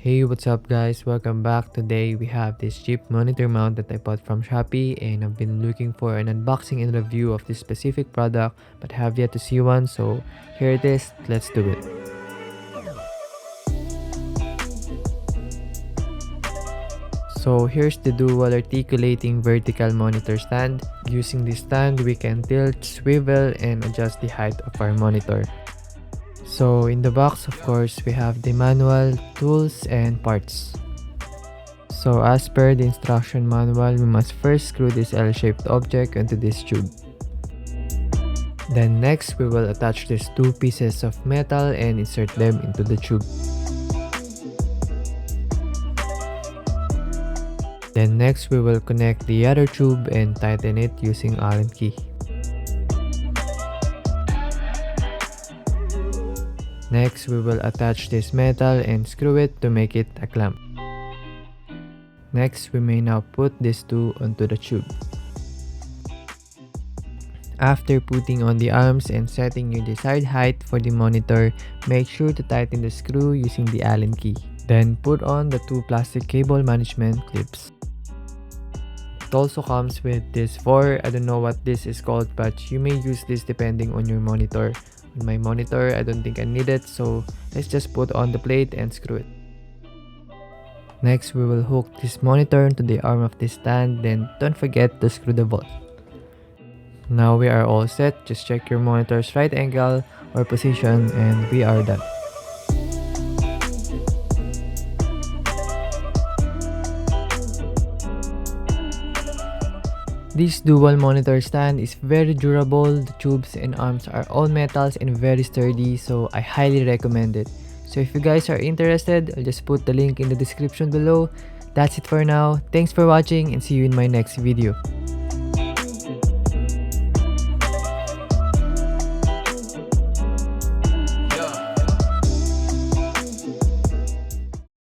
Hey, what's up guys? Welcome back. Today we have this cheap monitor mount that I bought from Shopee, and I've been looking for an unboxing and review of this specific product but have yet to see one, so here it is. Let's do it. So here's the dual articulating vertical monitor stand. Using this stand, we can tilt, swivel, and adjust the height of our monitor. So in the box, of course, we have the manual, tools, and parts. So as per the instruction manual, we must first screw this L-shaped object into this tube. Then next, we will attach these two pieces of metal and insert them into the tube. Then next, we will connect the other tube and tighten it using Allen key. Next, we will attach this metal and screw it to make it a clamp. Next, we may now put these two onto the tube. After putting on the arms and setting your desired height for the monitor, make sure to tighten the screw using the Allen key. Then put on the two plastic cable management clips. It also comes with this I don't know what this is called, but you may use this depending on your monitor. On my monitor, I don't think I need it, so let's just put on the plate and screw it. Next, we will hook this monitor to the arm of this stand, then don't forget to screw the bolt. Now we are all set. Just check your monitor's right angle or position and we are done. This dual monitor stand is very durable. The tubes and arms are all metals and very sturdy, so I highly recommend it. So if you guys are interested, I'll just put the link in the description below. That's it for now. Thanks for watching and see you in my next video.